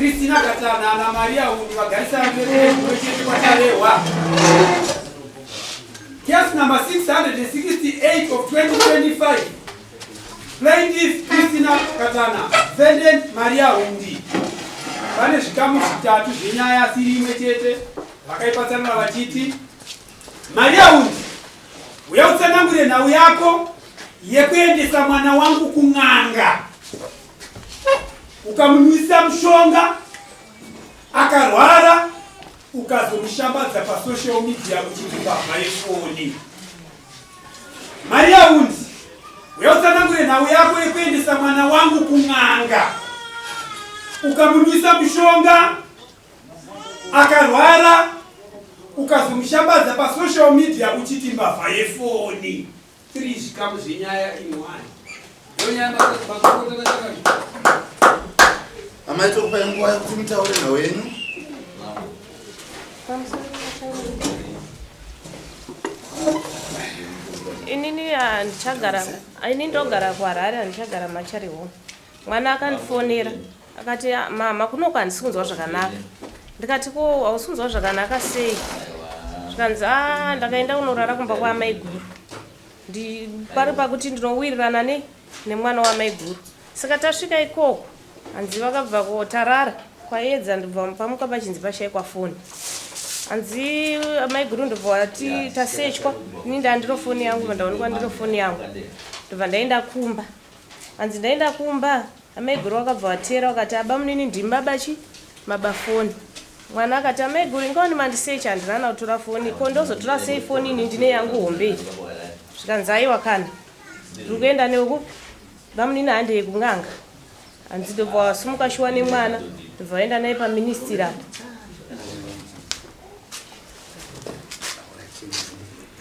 Christina Katana na Maria Hundi vagarisana kuchiti kwatarewa. Case number 668 of 2025. Plaintiff Christina Katana, defendant Maria Hundi. Pane zvikamu zvitatu zvenyaya siri imwe chete vakaipatsanura vachiti Maria Hundi, uya utsanangure nhau yako yekuendesa mwana wangu kun'anga ukamunwisa mushonga akarwara ukazomushambadza pasocial media uchiti baba yefoni. Maria Hundi, uya utsanangure nhau yako yekuendesa mwana wangu kun'anga ukamunwisa mushonga akarwara ukazomushambadza pasocial media uchiti mbavha yefoni. 3 zvikamu zvenyaya imwani. Amaito kupa nguva yekuti mutaure nhau yenyu. Inini ndogara kuHarare, handichagara Machariwo. Mwana akandifonera akati mama kunoku handisi kunzwa zvakanaka. Ndikati ko hausi kunzwa zvakanaka sei? Zvikanzi ndakaenda kunorara kumba kwaamai guru. Pari pakuti ndinowirirana nemwana waamai guru. Saka tasvika ikoko hanzi vakabva kotarara kwaedza ndibva pamuka pachinzi pashayikwa foni. Hanzi amai guru ndobva ati tasechwa ini ndandiro foni yangu ndaonekwa ndiro foni yangu. Ndobva ndaenda kumba. Hanzi ndaenda kumba amai guru vakabva vatera vakati aba munini ndimi babachi mabafoni. Mwana akati amai guru ingaoni mandisecha handina kutora foni ko ndozotora sei foni ini ndine yangu hombe. Zvikanzi aiwa kana ndiri kuenda neuku bamunini handei kun'anga. Hanzi ndobva wasumuka shuwa nemwana ndobva vaenda naye paministiri apa.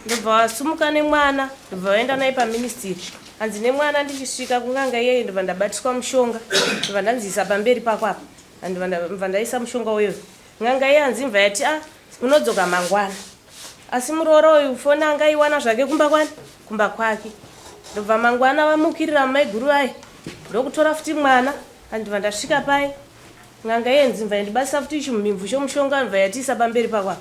Ndobva wasumuka nemwana ndobva vaenda naye paministiri. Hanzi nemwana ndichisvika kun'anga iyeyo ndobva ndabatiswa mushonga ndobva ndanziisa pamberi pako apa. Ndobva ndaisa mushonga uyoyo. N'anga iye hanzi mva yati unodzoka mangwana. Asi murooro uyu foni angaiwana zvake kumba kwake. Ndobva mangwana vamukirira mai guru ai ndokutora futi mwana. Handibva ndasvika pai n'anga iye nzimva yandibatisa futi chimumimvu chomushonga ndibva yatiisa pamberi pako.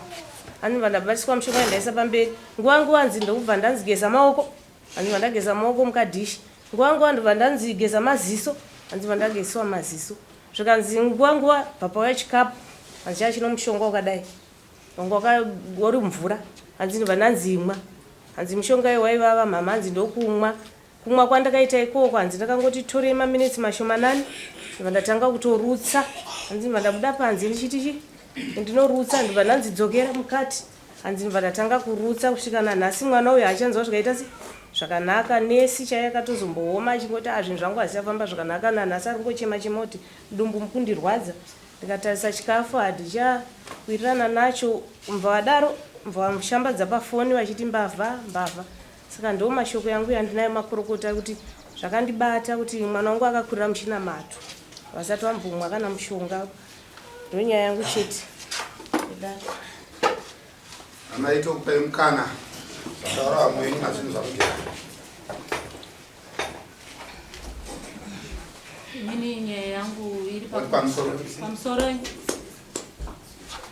Handibva ndabatiswa mushonga ndaisa pamberi. Nguva hanzi ndokubva ndanzigeza maoko. Handibva ndageza maoko mukadhishi. Nguva ndobva ndanzigeza maziso. Handibva ndageziswa maziso. Zvikanzi nguva baba wechikapu hanzi chachino mushonga wakadai wanga uri mvura. Hanzi ndobva ndanzimwa. Hanzi mushonga iye waivava mama hanzi ndokumwa. Kumwa kwandakaita ikoko hanzi ndakangoti torei maminitsi mashomanani ndobva ndatanga kutorutsa. Hanzi ndobva ndabuda panze ndichiti ndinorutsa ndobva ndanzidzokera mukati. Hanzi ndobva ndatanga kurutsa kusvika nanhasi mwana uyu haachanzwa zvakaita zvakanaka. Nesi chaiye akatozombooma achingoti zvinhu zvangu hazvichafamba zvakanaka. Nanhasi ari kungochema chemoti dumbu mukundirwadza. Ndikatarisa chikafu handichawirirana nacho. Mva wadaro mva wamushambadza pafoni vachiti mbavha. Saka ndo mashoko yangu yandinayo makurukota kuti zvakandibata kuti mwana wangu akakurira muchina mato vasati vambomwa kana mushonga. Ndo nyaya yangu chete. Amaito kupa mukana. Taura vamweni mazvinhu zvakugera. Inini nyaya yangu iri pamusoro.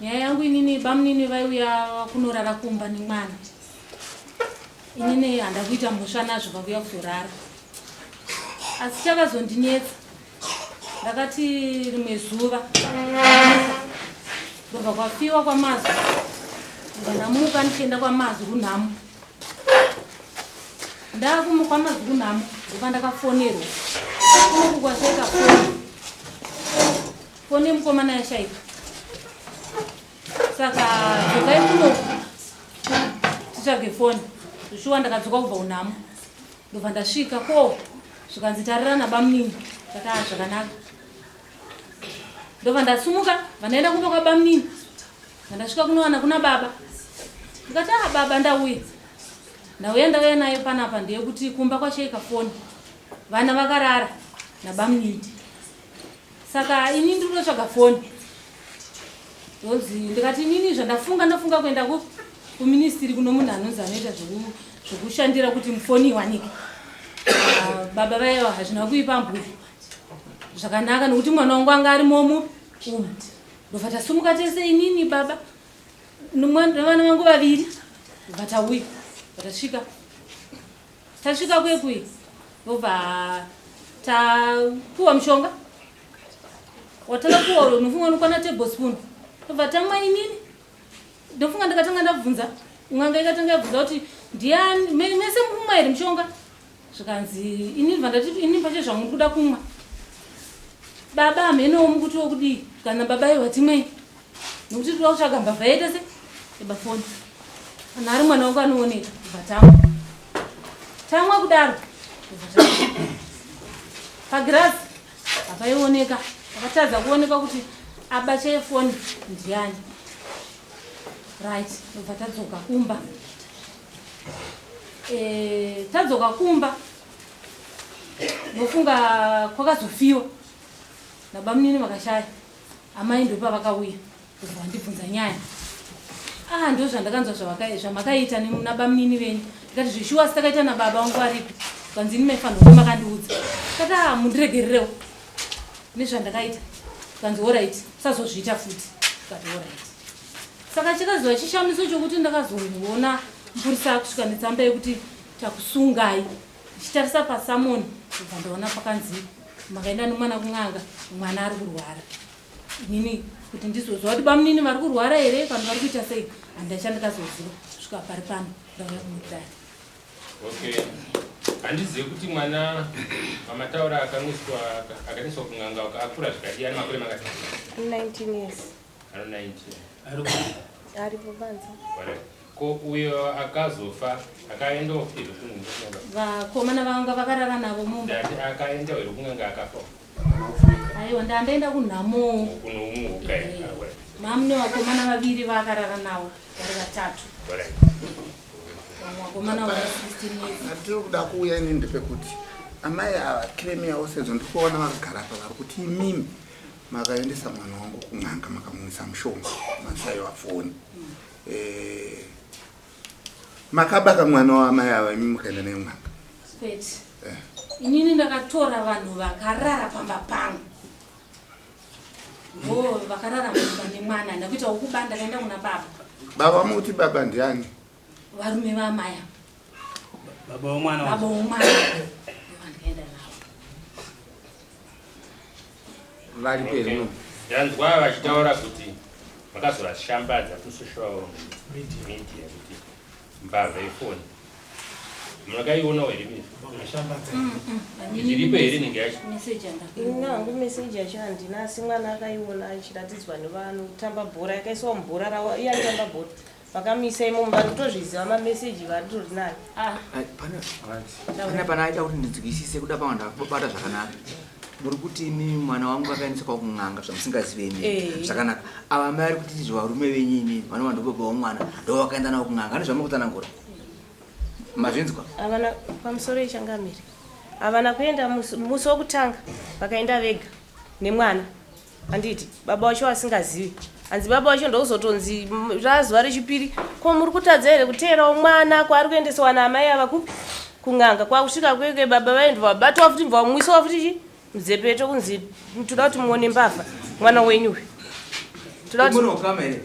Nyaya yangu inini bamunini vaiuya kunorara kumba nemwana. Inini handa kuita mhosva nazvo vakuya kuzorara. Asi chakazondinetsa ndakati rimwe zuva ndobva kwafiwa kwamazwi. Ndanamuka ndichienda kwamazwi kunhamo. Ndakumuka kwamazwi kunhamo ndobva ndakafonerwa. Uku kwasvika foni yemukomana yashaika. Saka dzokai kunoku titsvage foni. Zvishuwa ndakadzoka kubva kunhamo ndobva ndasvika ko zvikanzi tarira nabamunini. Ndakati zvakanaka. Ndobva ndasumuka vandaenda kumba kwabamunini. Ndasvika kunowana kuna baba. Ndikati baba ndauya. Ndauya naye panapa ndeyekuti kumba kwashaika foni. Vana vakarara nabamunini. Saka ini ndiri kutsvaga foni. Ndikati inini ndafunga kuenda kuministiri kuno munhu anonzi anoita zvokushandira kuti mufoni iwanike. Baba vaiva hazvina kuipa mbuzi zvakanaka nokuti mwana wangu anga ari momu ndobva tasumuka tese inini baba vana vangu vaviri ndobva tauya tasvika kwekui ndobva tapuwa mushonga watakapuwa unofunga unokwana tablespoon ndobva tamwa inini ndofunga ndakatanga ndabvunza n'anga ikatanga yabvunza kuti ndiani mese mumwa here mushonga zvikanzi inini bva ndati inini pacho zvamuri kuda kumwa baba amhenowo mukuti wokudii kana baba iwa timwei nokuti tiri kutsvaga mbavha yedu se ebafoni kana ari mwana wangu anooneka bva tamwa kudaro pagirasi apaioneka akatadza kuoneka kuti aba chefoni ndiani right ndobva tadzoka kumba tadzoka kumba ndofunga kwakazofiwa nabamunini vakashaya amai ndopa vakauya ndobva ndibvunza nyaya ndo zvandakanzwa zvamakaita nabamunini venyu ndikati zvishuwa sitakaita nababa wangu aripi kanzi ini maifanirwa makandiudza kati mundiregererewo nezvandakaita kanzi orit usazozviita futi kati orit saka chikaziva chishamiso chokuti ndakazoona mpurisa kusvika netsamba yekuti takusungai ndichitarisa pasamoni ndobva ndaona pakanzi makaenda nemwana kun'anga mwana ari kurwara inini kuti ndizozwa kuti bamunini vari kurwara here kana vari kuita sei handichandikazoziva kusvika pari pano ndauya kumudai okay handizivi kuti mwana pamataura akaniswa kun'anga akura zvikadii ari makore makati 19 years ari 19 aripo panza ko uyo akazofa akaenda ofiro kun'anga vakomana vanga vakarara navo mumba ndati akaenda here kun'anga akafa aiwa ndandaenda kunhamo kunoumuka mamune vakomana vaviri vakarara navo vari vatatu vakomana va 16 years atiri kuda kuuya ini ndepekuti amai ava kiremi yavo sezvo ndiri kuona vakagara pa vari kuti imimi makaendesa mwana wangu kun'anga makamwisa mushonga masaiwa foni makabaka mwana waamai ava imi mukaenda naye kun'anga kwete inini ndakatora vanhu vakarara pamba pangu vakarara mumba nemwana ndakuita wokuba ndakaenda kuna baba mukuti baba ndiani varume vamaya baba womwana ndikaenda navo vari peri ndanzwa vachitaura kuti vakazovashambadza kusocial media kuti mbavha yefoni munakaiona here iripo here nenge yacho nangu meseji yacho handina asi mwana akaiona achiratidzwa nevanotamba bhora yakaiswa mubhora ravo iye anotamba bhora vakamisa imomo vari kutozviziva mameseji vari tori nayo pana aita kuti ndinzwisise kuda pavanhu vakubata zvakanaka muri kuti imi mwana wangu akaendeswa kun'anga zvamusingaziveni zvakanaka ava mai ari kuti varume venyu imi vanova ndobaba womwana ndo vakaenda navo kun'anga ane zvamakutanangura mazvinzwa havana pamusoro yechangamiri havana kuenda musi wokutanga vakaenda vega nemwana handiti baba wacho asingazivi hanzi baba wacho ndouzotonzi razuva rechipiri ko muri kutadza here kuteerawo mwana kwaari kuendesewa naamai ava kupi kun'anga kwakusvika kweke baba vaendwa vabatwa futi mbva mumwisawa futi chi muzepeto kunzi toda kuti muone mbavha mwana wenyuwe toda kuti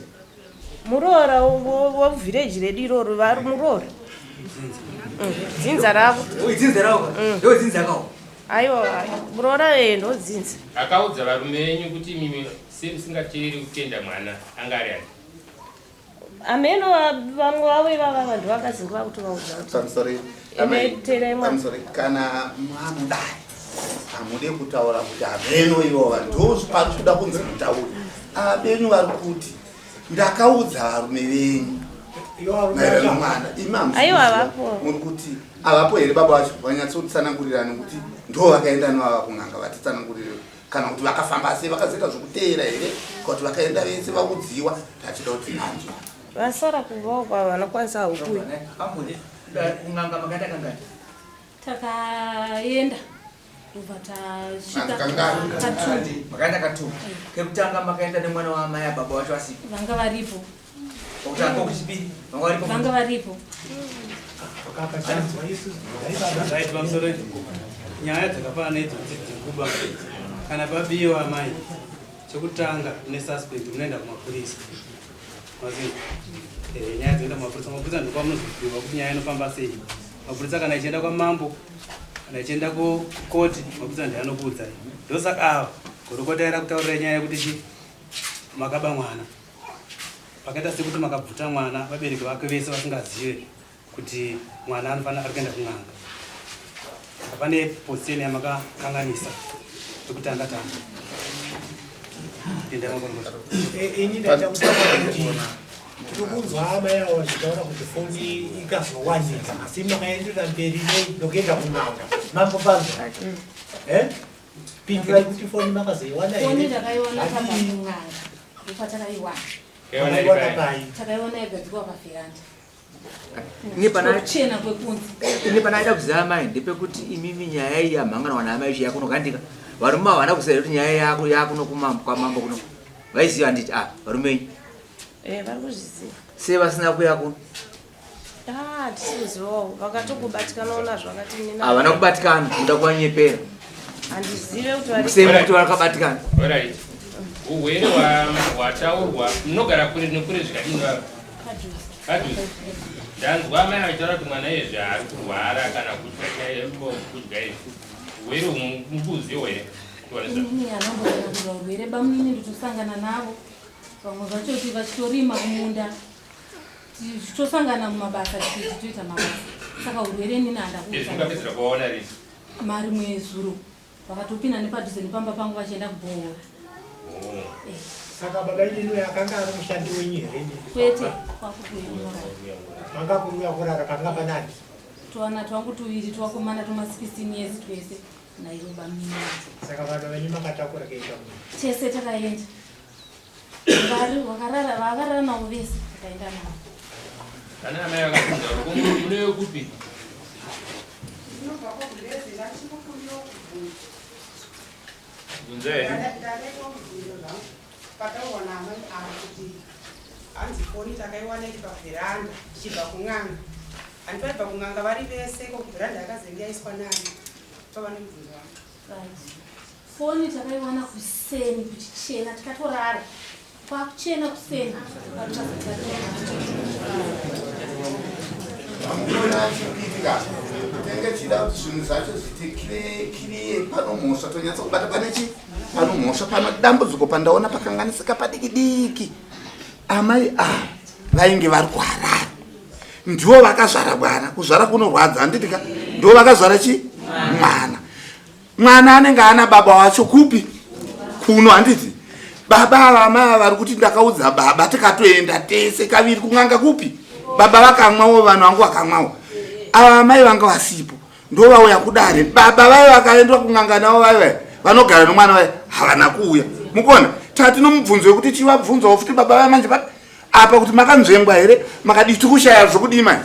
muroora wovhireji redu iroro vari muroora dzinza ravo aiwa muroora ndodzinza akaudza varume venyu kuti mimi semusingateeri kutenda mwana anga ari ani ameno vamwe vavo ivava vanhu vakazingwa kuti vaudza kana mwamudai hamude kutaura kuti ameno ivova ndozvipari kuda kunzi mutauri abenyu vari kuti ndakaudza varume venyu maererano mwana muri kuti avapo here baba vacho vanyatsotsanangurira nekuti ndo vakaenda novava kun'anga vatitsanangurire kana kuti vakafamba sei vakazoita zvokuteera here kuti vakaenda vese vakudziwa tachida kuti anzwa vasara kuvawo kwavo vanokwanisa hukuya kun'anga makaenda kangani takaenda ubva tasvika makaenda katuma kekutanga makaenda nemwana waamai ababa wacho asipo vanga varipo okutanga okuchipiri vanga varipo pamusoro nyaya dzakafanana naidzo dzekuba kana pabiwa amai chokutanga une suspect munoenda kumapurisa mazini nyaya dzinoenda kumapurisa mapurisa ndokwamunozobhuirwa kuti nyaya inofamba sei mapurisa kana ichienda kwamambo kana ichienda kukoti mapurisa ndianokuudzai ndosaka ava gorokota ira kutaurira nyaya yekuti makaba mwana pakaita sekuti makabvuta mwana vabereki vake vese vasingazive kuti mwana anofanira ari kuenda kun'anga pane position yamakakanganisa yekutanga tanga ini ndachakuti tirikunzwa hama yawo vachitaura kuti foni ikazowanika asi makaenderera mberi nokuenda kun'anga mambopanza pindurai kuti foni makazoiwana Foni takaiona pamba kun'anga ndopatakaiwana takaiona yagadzikwa pavheranda chena kwekunzi ine panaida kuziva mai ndepekuti imimi nyaya iyi yamhangana wana amai chiya kunogandika varume havana kuziva kuti nyaya yako yakuno kwamambo kuno vaiziva nditi varumenyi vari kuzviziva sei vasina kuya kuno tisizivawo vakatokubatikanawo nazvo vakati havana kubatikana kuda kuwanyepera handizive kuti sei kuti vakabatikana urwere hwataurwa munogara kure nekure zvikadini vava padhuze ndanzwa amai vachitaura kuti mwana iye zvaari kurwara kana kudya izvi urwere mubuziwo here inini anamboaura urwere bamunini nditosangana navo vamwe vachoti vachitorima kumunda tichitosangana mumabasa tichitoita mabasa saka urwere nini andakungapedzera kuvaona rii mari mwezuro vakatopinda nepadhuze nepamba pangu vachienda kubohora saka baba inini akanga ari mushandi wenyu here kwete kwakutoinyora manga kuruya kurara panga panani twana twangu tuviri twakomana toma16 years twese nairoba mini saka vanhu venyu makatakura kuenda tese takaenda vari vakarara navo vese takaenda navo kana amai vakapinza munewe kupi kunzai pataona amai ari kuti hanzi foni takaiwana iri pavheranda ichibva kun'anga handipaibva kun'anga vari vese kokuvheranda yakazenge yaiswa nani pavanobvunza foni takaiwana kuseni kuchichena tikatorara kwakuchena kuseni amuonachiitika tenge chida kuti zvinhu zvacho zviti kiriye panomhosva tonyatsa kubata pane chi panomhosva pano dambudziko pandaona pakanganisika padiki amai vainge vari kuharara ndivo vakazvara mwana kuzvara kunorwadza handitika ndivo vakazvara chi mwana anenge ana baba wacho kupi kuno handiti baba avamai vari kuti ndakaudza baba tikatoenda tese kaviri kun'anga kupi baba vakamwawo vanhu vangu vakamwawo ava mai vanga vasipo ndo vauya kudare baba vai vakaendwa kun'anga navo vai vanogara nomwana vai havana kuuya mukona tati nomubvunzo wekuti chivabvunzawo futi baba vai manje apa kuti makanzvengwa here makaditi kushaya zvokudima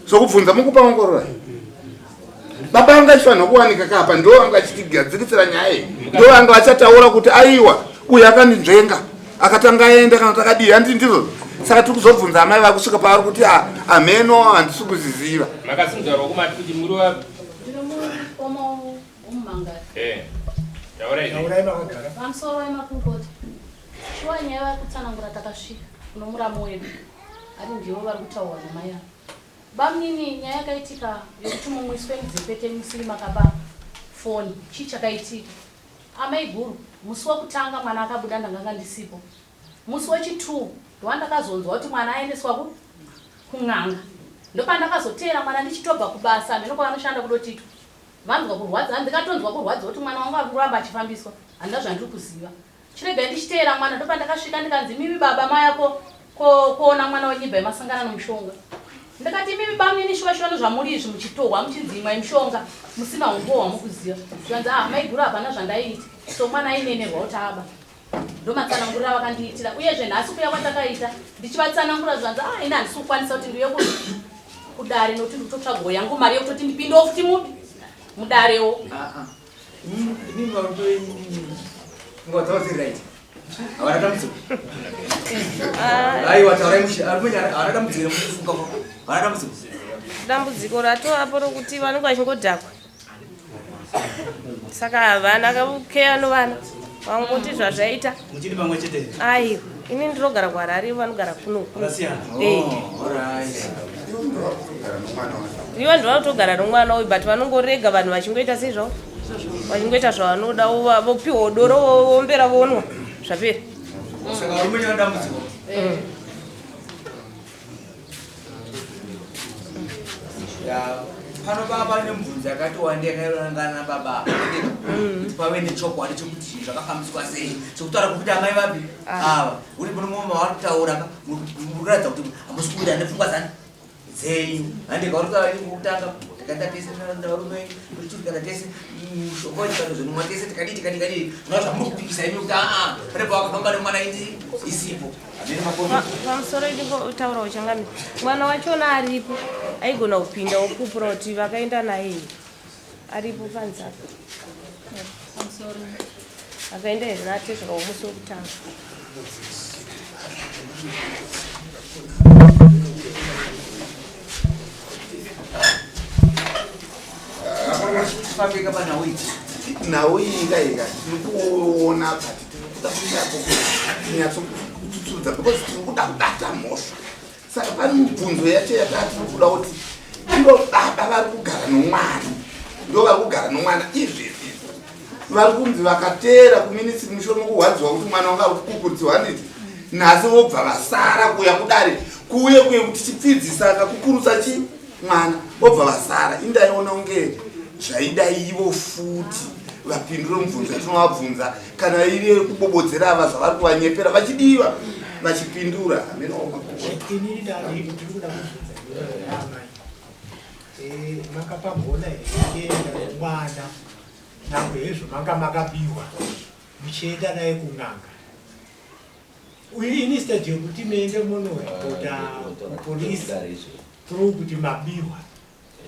zvokubvunza mukupa ongorora baba vanga vachifanira kuwanika kapa ndo vanga vachitigadziritsira nyaya iyi ndo vanga vachataura kuti aiwa uyu akandinzvenga akatanga aenda kana takadii handiti ndizvo saka tiri kuzobvunza amai vakusvika pavari kuti ameno handisi kuziziva makasimdzarwa kumati kuti muri wapi taurai makagara pamusoro wemakukota shuwa nyaya vari kutsanangura takasvika kuno muramo wedu ari ndivo vari kutaura namai avo bamunini nyaya yakaitika yokuti mumwisi wemuzepete musiri makaba foni chii chakaitika amai guru musi wekutanga mwana akabuda ndanganga ndisipo musi wechi2 ndowandakazonzwa kuti mwana aendeswa kun'anga ndopandakazoteera mwana ndichitobva kubasa ndinokwa vanoshanda kudotitwa vanzwa kurwadza handikatonzwa kurwadza kuti mwana wangu ari kuramba achifambiswa handina zvandiri kuziva chiregai ndichiteera mwana ndopandakasvika ndikanzi mimi baba mayako kuona mwana wenyibva yemasangana nomushonga ndikati mimi bamunini shuwa nezvamuri izvi muchitorwa muchidzimwa imushonga musina umbowa wamukuziva zvanzi maiguru hapana zvandaiti so mwana ainenerwa kuti aba ndomatsanangurira vakandiitira uyezve nhasi kuya kwatakaita ndichivatsanangura zvanzi ine handisi kukwanisa kuti ndiuye kudare nokuti nditotsvago yangu mari yekutoti ndipindewo futi mudarewo imimi varume ngadzavaziririt havana dambudziko aiwa havana dambudziko remufunga havana dambudziko dambudziko ratovapo rokuti vanenge vachingodhakwa saka havana kakeya novana wangoti zvazvaita muchiri pamwe chete aiwa ini ndinogara kwaRarire vanogara kuno vakasiyana ivo ndovanotogara nomwana uyu but vanongorega vanhu vachingoita seizvavo vachingoita zvavanoda vopiwa doro vombera vonwa zvapera saka uri munyaya dambudziko pano baba nemubvunzo yakati wande yakairangana nababa kuti pave nechokwadi chekuti zvinhu zvakafambiswa sei chekutaura kuti amai vapi ava uri muno mumwe mavari kutaura murikuratidza kuti hamusi kuwira nepfungwa zani dzenyu handika uri kutanga tikaita tese ndarume urichirikana tese mushonga tikanozonumwa tese tikadii zvinova zvamuri kupikisa imi kuti pane pawakafamba nemwana indi isipo pamusoro idingotaura uchangamira mwana wachona aripo aigona kupinda okupura kuti vakaenda naye aripo panzaka akaenda izvinatesvaka womusi wokutanga fambika panhau idzi nhau iyi ikaika tirikuona kati tirikuda kunyatsokutsudza because tirikuda kubata mhosva saka pane mibvunzo yacho yakati tirikuda kuti ndo baba vari kugara nomwana ndo vari kugara nomwana izvezvi vari kunzi vakateera kuminisitiri mushure mokurwadziwa kuti mwana wanga uri kukukuridzwa nditi nhasi vobva vasara kuya kudare kuye kuti chipfidzisa kakukurutsa chi mwana vobva vasara indaiona unge zvaida ivo futi vapindure mubvunzo yatinovabvunza kana iri kubobodzera ava zvavari kuvanyepera vachidiva vachipindura makapagona enda mwana nangwe hezvo manga makabiwa muchienda naye kun'anga instead yekuti muende munoripota polisi through kuti mabiwa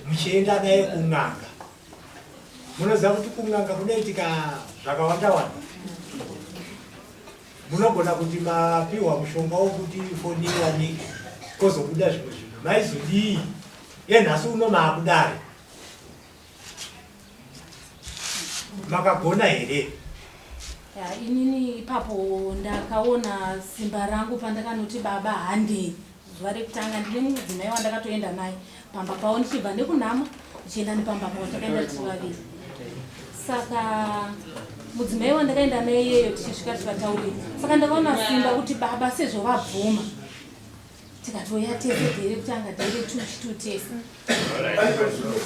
muchienda naye kun'anga munoziva kuti kun'anga kunoitika zvakawanda-wanda munogona kuti mapiwa mushonga wokuti foniwa niki kozobuda zvimwe zvinhu maizodii yenhasi uno maakudare makagona here inini ipapo ndakaona simba rangu pandakanoti baba handei zuva rekutanga ndine mudzimai wandakatoenda naye pamba pavo ndichibva nekunhama ndichienda nepamba pavo takaenda tiri vaviri saka mudzimai wandakaenda naye iyeyo tichisvika tikataurira saka ndakaona simba kuti baba sezvo vabvuma tikatoya tese dhere kutanga dhere tuchitu tese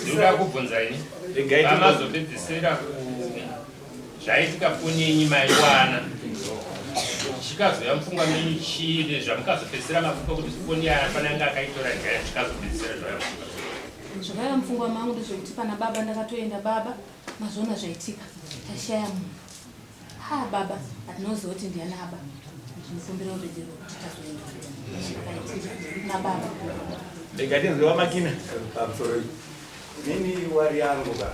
ndoda kubvunza ini vamazopedzisira zvaitika foni yenyu maiwana chikazoya mupfungwa menyu chii zvamukazopedzisira mapfuka kuti foni yafananga akaitora njaya zvikazopedzisira zvakaya mupfungwa mangu ndezvekuti pana baba ndakatoenda baba mazvona zvaitika tashaya munhu baba hatinoziva kuti ndiani aba ndinokumbira uredzero kuti tazoenda nababa ndingatinziwa makina pamusoro nini wari yangu ka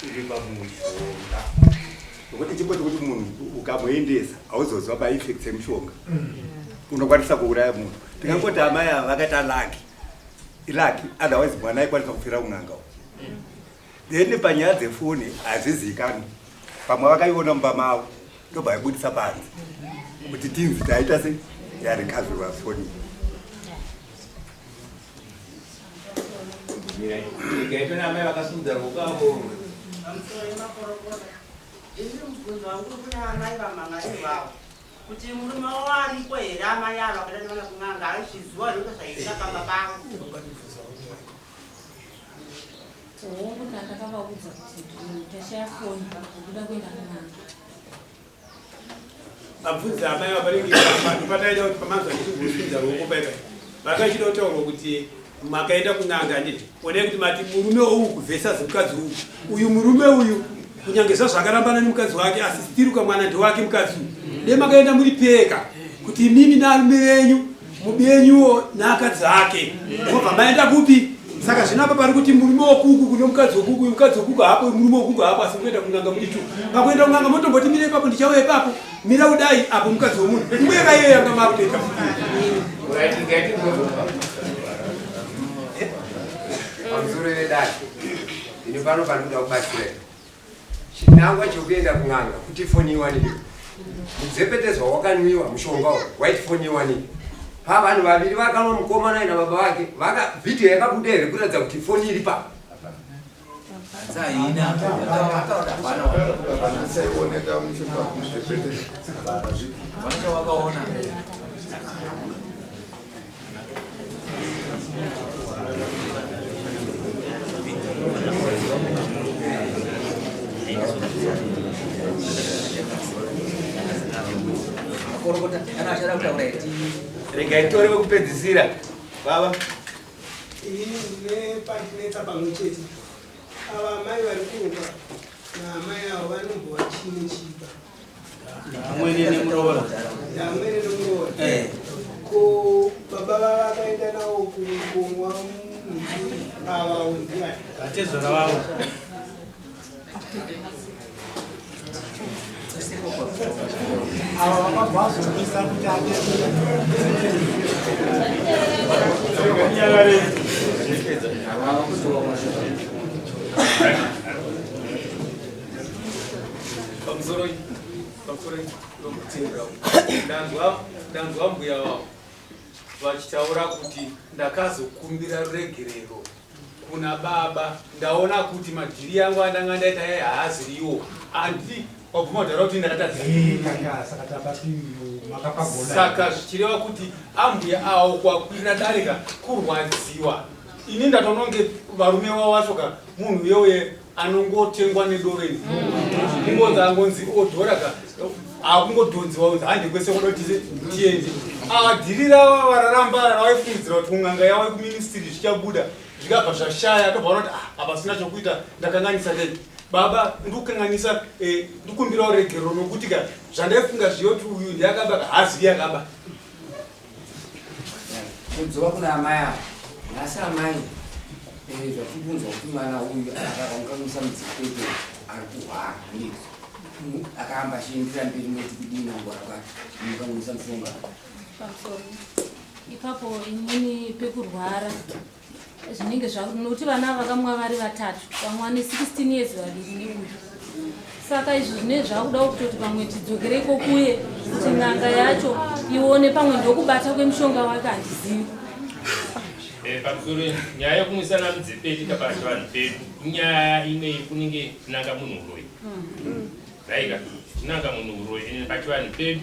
iri pamushonga nokuti chipo chekuti munhu ukamuendesa hauzoziva maeffects emushonga unokwanisa kuuraya munhu tikangoti amai ava vakaita laki otherwise mwana aikwanisa kufira kun'anga then panyaya dzefoni hazvizikanwi pamwe vakaiona mumba mavo ndobva vaibudisa panze kuti tinzi taita se yarikazirwa foni ikaitona amai vakasudza rukavo ini mubvunzo wangu kuna amai vamangani vavo kuti murume waripo here amai avo akaenda nevana kun'anga achiziva rikuta zvaitika pamba pavo hongu ndakakavaudza kuti tashaya foni kuda kuenda kun'anga abvunza amai vabaringirwa pataita kuti pamanzwa ndichigusudza ruoko paipai vakachida kutaurwa kuti makaenda kun'anga nditi onai kuti mati murume uyu kuvhesa zemukadzi uyu uyu murume uyu kunyange zvazvakarambana nemukadzi wake asi stiri kamwana ndewake mukadzi uyu dei makaenda muri peka kuti mimi narume venyu mubenyuwo neakadzi ake mobva maenda kupi saka zvinapa pari kuti murume wokuku kune mukadzi wokuku mukadzi wokuku hapo murume wokuku hapo asi muenda kun'anga muditu pakuenda kun'anga motomboti mire ipapo ndichauya ipapo mira udai apo mukadzi womunhu muyeka iyoyo yanga makutoita pamusoro vedati ini pano panoda kubatsira chinangwa chekuenda kun'anga kuti foni iwanikwe mudzepetezwa wakanwiwa mushonga waitofoniwa ni pavanhu vaviri vakanwa mukomana ina baba vake vhidhiyo yakabuda here kuratidza kuti foni iri pa regai tore vekupedzisira baba ini patinetsa pamwe chete ava mai vari kuropa naamai avo vanombowa chine chipa amweni nemuroora amweni nemuroora ko baba vava vakaenda navo kumwa ava ndiani vatezora vavo ava vakabvazomisa kuti ndanzwa mbuya vavo vachitaura kuti ndakazokumbira ruregerero kuna baba ndaona kuti madhiri yangu andanga ndaita yai haaziriwo andi wabvuma kutaura kuti ndakatadzisaka zvichireva kuti ambuya avo kwakwirira darika kurwadziwa ini ndatononge varume wawashoka munhu yeuye anongotengwa nedoreni ingonzi angonzi odhoraka akungodhonziwa unzi handi kwese kudoti tiende adhirira vararamba ravaifungidzira kuti kung'anga yavo yekuministiri zvichabuda zvikabva zvashaya tobva kuti apa sina chokuita ndakanganisa dei baba ndikukanganisa ndikumbira uregerero nokuti ka zvandaifunga zviyoti uyu ndiyakaba hazivi yakaba kudziwa kuna amai avo nhasi amai zvatibunzwa kuti mwana uyu akaunganisa mudzipete ari kuhwara akaamba achiendera mberi noti kudini ngora kwati unokanganisa mushonga ipapo inini pekurwara zvinenge nokuti vana vakamwa vari vatatu vamwe ane 16 years vaviri neuyu saka izvi zvinenge zvakuda kutoti pamwe tidzokereko kuye kuti n'anga yacho ione pamwe ndokubata kwemushonga wake handizivi pamusoro nyaya yekumwisana mudzipeti kabata vanhu pedu inyaya imwe kunenge tinanga munhu uroyi raika tinanga munhu uroyi ene bati vanhu pedu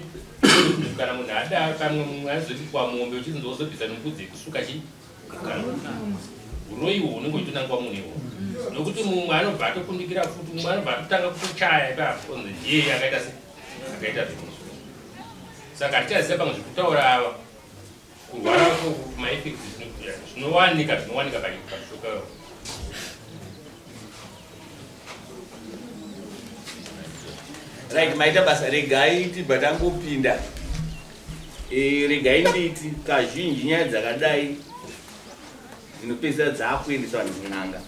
kana munhu adaro kamwe mumwe azoti kwamombe uchiti ndozobvisa nomukudzi kusuka chii uroyi uhwo unenge uchitonangwa munhu iwo nokuti mumwe anobva atokundikira futi mumwe anobva atotanga kutochaya ipapo onzi ndiye akaita zvinhu saka tichaziva pamwe zvekutaura ava kurwara maeffects zvinowanika pamushoka right maita basa regai tibva tangopinda regai nditi kazhinji nyaya dzakadai dzinopedzisa dzaakuendesa vanhu kun'anga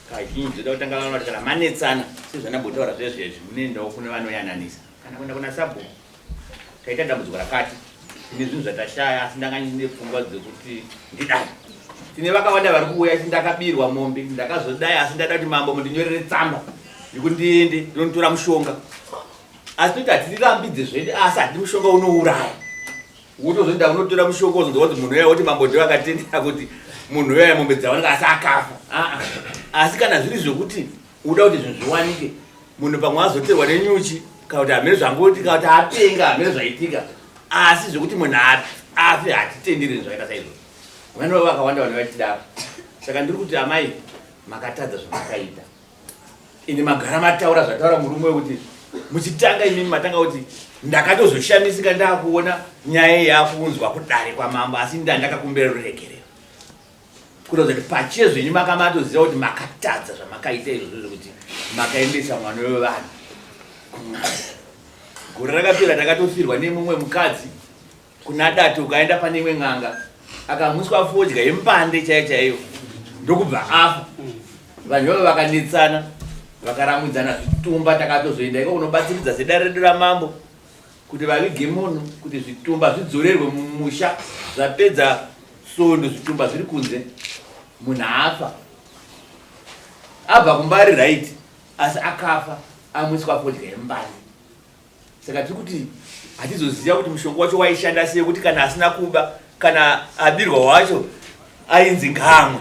kazhinji zoda kutanga vana kuti kana manetsana sezvanambotaura zvezvezvi munoendawo kune vanoyananisa kana kuenda kuna sabho taita dambudziko rakati tine zvinhu zvatashaya asi ndanganyine pfungwa dzekuti ndidai tine vakawanda vari kuuya ndakabirwa mombe ndakazodai asi ndada kuti mambo mundinyorere tsamba yekuti ndiende ndinotora mushonga asi toti hatirambidze zvedi asi hati mushonga unouraya wotozoenda unotora mushonga uzonzwa kuti munhu uya woti mambo ndiwo akatendera kuti munhu uya mombe dzavanenge asi akafa asi kana zviri zvokuti uda kuti zvinhu zviwanike munhu pamwe azoterwa nenyuchi kana kuti hamene zvangoti kana kuti apenga hamene zvaitika asi zvokuti munhu afe hatitenderi zvakaita saizvozvo vanova vakawanda vanhu vachidaro saka ndiri kuti amai makatadza zvamakaita ine magara mataura zvataura murume wekuti muchitanga imimi matanga kuti ndakatozoshamisika ndakuona nyaya yakunzwa kudare kwamambo asi ndandakakumbira ruregerero kutoza kuti pachiye zvenyu makamatoziva kuti makatadza zvamakaita izvozvo zvekuti makaendesa mwana wevanhu kun'anga gore rakapera takatofirwa nemumwe mukadzi kuna dati ukaenda pane imwe n'anga akamwiswa fodya yempande chaiyo chaiyo ndokubva afa vanhu vavo vakanetsana vakaramudzana zvitumba takatozoenda iko kunobatsiridza zeda redu ramambo kuti vavige munhu kuti zvitumba zvidzorerwe mumusha zvapedza sondo zvitumba zviri kunze munhu afa abva kumbari right asi akafa amwiswa fodya yempande saka tiri kuti hatizoziva kuti mushonga wacho waishanda sei, kuti kana asina kuba kana abirwa wacho ainzi ngamwe.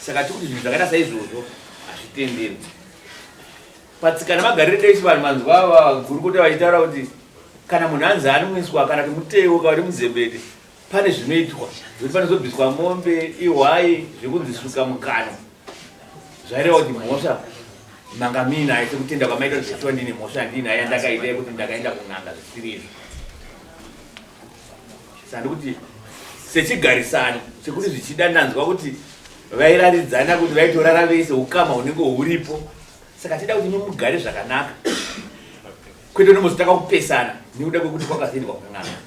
Saka tiri kuti zvinhu zvakaita saizvozvo hazvitenderi. Patsika nemagariro edu vanhu manzwa gurukota vachitaura kuti kana munhu anzi anomwiswa kana kuti muteo kana kuti muzembete pane zvinoitwa zvokuti panozobviswa mombe ihwai zvekunzi suka mukana zvaireva kuti mhosva manga mina aise kutenda kwamaita kuti zvitwa ndine mhosva ndinaye yandakaita kuti ndakaenda kun'anga zvisiri izvi. Sandi kuti sechigarisano chekuti zvichida ndanzwa kuti vairaridzana kuti vaitorara vese ukama hunenge huripo. Saka tida kuti mugare zvakanaka kwete nomuzotaka kupesana nekuda kwekuti kwakazoendwa kun'anga.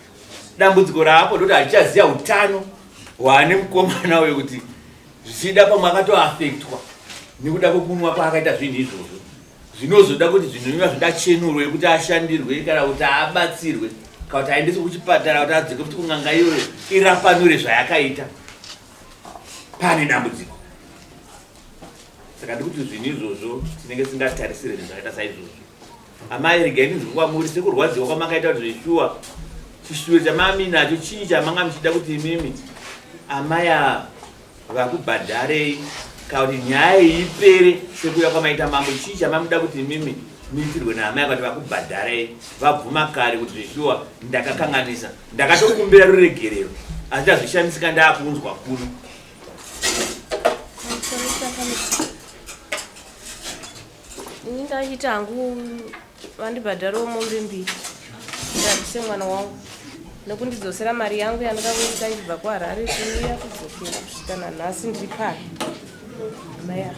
Dambudziko raapo ndoti achichaziva utano hwaane mukomana uyu kuti zvichida pamwe akatoafektwa nekuda kwekunwa kwaakaita zvinhu izvozvo zvinozoda kuti zvinonwiwa zvidachenurwe kuti ashandirwe kana kuti abatsirwe kana kuti aendeswe kuchipatara kuti adzoke kuti kun'anga iyoyo irapanure zvayakaita. Pane dambudziko. Saka ndikuti zvinhu izvozvo tinenge tisingatarisire zvinhu zvakaita saizvozvo. Amai regai ndinzwe kwamuri sekurwadziwa kwamakaita kuti zvishuwa chishuwo chamami nacho chii chamanga muchida kuti imimi amai vakubhadharei kana kuti nyaya ipere sekuuya kwamaita mambo chii chamamuda kuti imimi muitirwe naamai kuti vakubhadharei vabvuma kare kuti zvishuwa ndakakanganisa ndakatokumbira ruregerero asi ndazvishandisika ndaakunzwa kuno. Ndachiti hangu vandibhadharawo mombe mbiri ndandise mwana wangu nekundidzosera mari yangu yandakaverenga ichibva kuHarare kuuya kudzokera kusvika nanhasi ndiri pari. Maya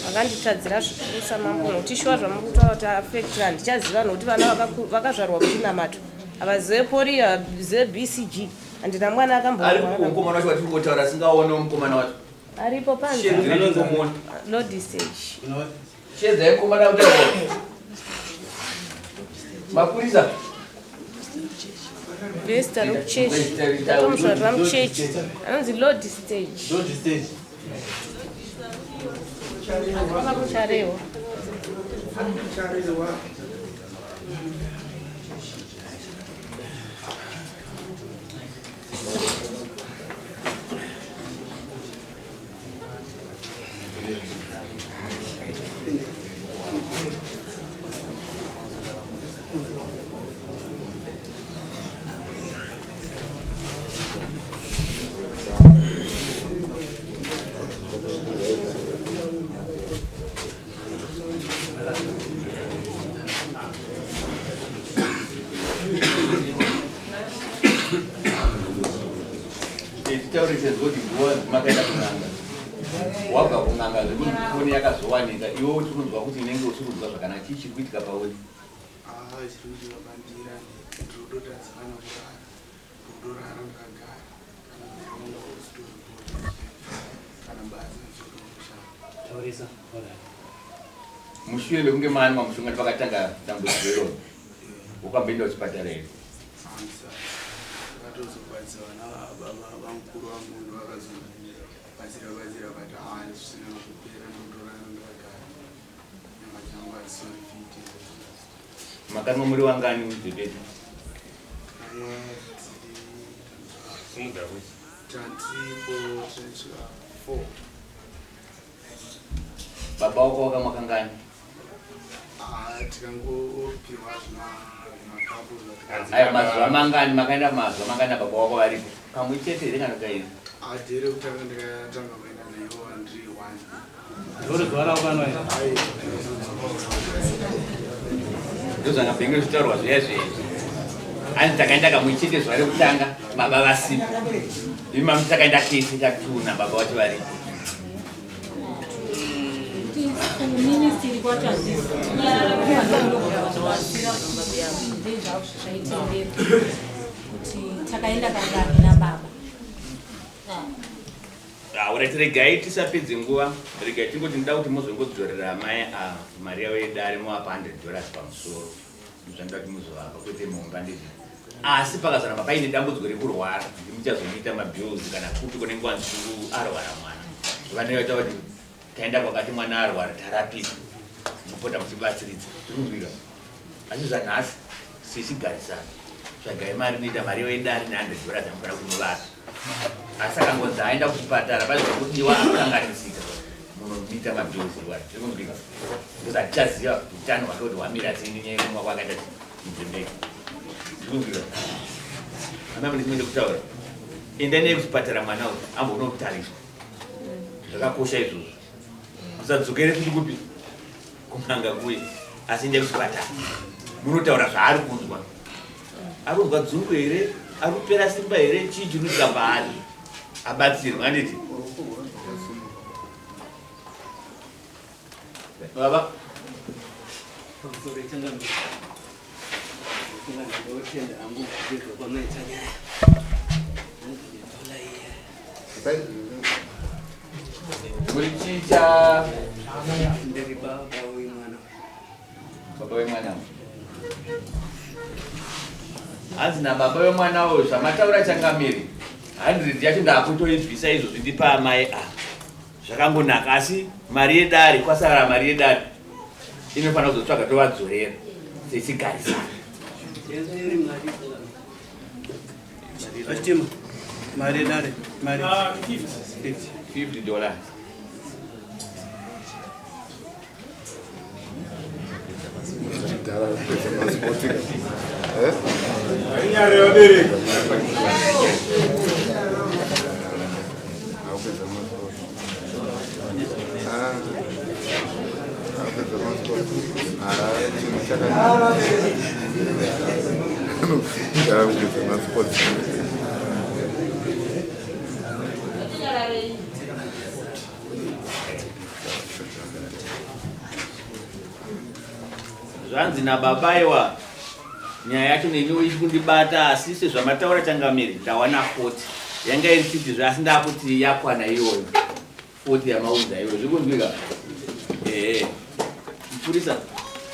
vakanditadzira zvikuru samambo nokuti shuwa zvamuri kutaura kuti afekti handichaziva nokuti vana vakazvarwa kuchinamato havazive pori havazive BCG. Handina mwana akambomukomana wacho watiri kutaura asingaonewo mukomana wacho aripo panze Lodi stage. Shedza yekomana kutaura mapurisa Vesta rokuchechi akamusvarira muchechi anonzi Lodi stage. Charewa makaenda kun'anga wabva kun'anga zvekuti foni yakazowanika iwe uri kunzwa kuti inenge usiri kunzwa zvakanaka chii chiri kuitika pauri? Chiri kuitika pandira rudo tadzikana kurara rudo rara mukagara kana basa taurisa mushure mekunge maanwa mushonga pakatanga dambudziko iroro ukamboenda kuchipatara here? akatozobatsira vana vamukuru vangu vakazobatsira vati zvisina kupera ndotorana ndakagara nyama dzangu hadzisori fiti. Makanwa muri wangani muzvibhedha? Tantripo 4. Baba wako wakamwa kangani? Tikangopiwa zvimakapu aya mazuva mangani makaenda mazuva mangani baba wako varipo? Kamwe chete here kana kairi? adhere kutanga ndikatanga kuenda naiwo ndiri 1. ndori zuva ravo pano here? ndozvangapenge zvitaurwa zviya zvezvi ani takaenda kamwe chete zuva rekutanga baba vasipo imi mami takaenda kese tatuna baba vacho varipo. Ministry kwacho hazisi kuti takaenda kangani nababa. Urati regai tisapedze nguva, regai tingoti ndida kuti muzongodzorera amai mari yavo yedare moapa $100 pamusoro zvandida kuti muzovapa kwete mhomba ndizvo. Asi pakazaramba paine dambudziko rekurwara ndimuchazomuita mabills kana kuti kune nguva nzuru arwara mwana vanenge vaita kuti taenda kwakati mwana arwara tarapika mupota muchibatsiridza tikumvira asi zvanhasi sesigarisana tsvagai mari inoita mari yoedari ne$100 dzamufana kunovata asi akangonzi aenda kuchipatara pazvekudiwa akanganisika munoita mabhiuzi wati tikumvira because atichaziva utano hwake kuti hwamira tini nyaya yekumwa kwakaita muzembeki tikumvira ana mune chimwe kutaura endai neye kuchipatara mwana uyu ambonokutariswa zvakakosha izvozvo musadzokere kuti kupi kunanga kuye asi endai kuchipatara munotaura zvaari kunzwa ari kunzwa dzungu here ari kupera simba here chii chinoitika paari abatsirwa anditi baba Murichicha ndiri baba wemwana. Baba wemwana. Hanzi nababa wemwana uyu zvamataura changamiri 100 yacho ndakutoibvisa izvo zvindipa amai zvakangonaka asi mari yedare kwasara mari yedare inofanira kuzotsvaga tovadzorera sesigarisana Achtima mari yedare mari $50. Zvanzi nababaiwa nyaya yacho neniwo ichi kundibata asi sezvamataura changamiri ndawana 40 yanga iri 50 zvasi ndakuti yakwana iyoyo 40 yamaudza iyoyo zvikunzwika mupurisa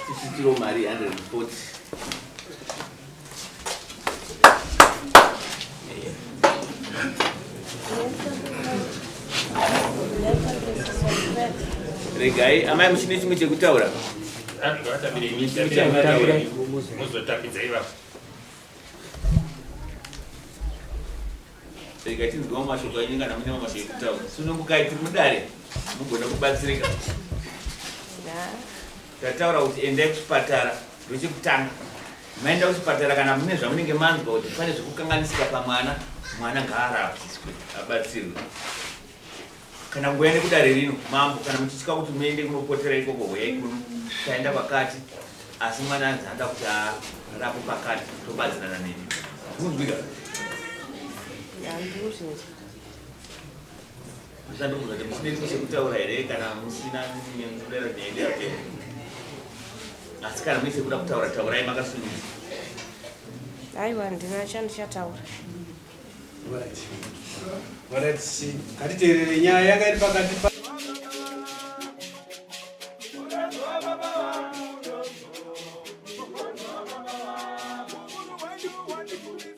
tisitiro mari 140 regai amai muchine chimwe chekutaura rega tinzwa mashoko enyu kana mune mashoko ekutaura sunungukai tiri mudare mugona kubatsirika tataura kuti endai kuchipatara ndochekutanga maenda kuchipatara kana mune zvamunenge manzwa kuti pane zvekukanganisika pamwana mwana ngaarapwiswe abatsirwe kana ngoende kudare rino mambo kana muchitya kuti muende kunopotera ikoko huyai kuno taenda pakati asi mwana anzi anda kuti arapo pakati tobatsirana neni kunzwika musandokunzwa kuti musine chimwe chekutaura here kana musina nyenzurero neendera mberi asi kana muise kuda kutaura taurai makasununguka aiwa ndina chandichataura ngatiteerere nyaya yanga iri pakati Thank you.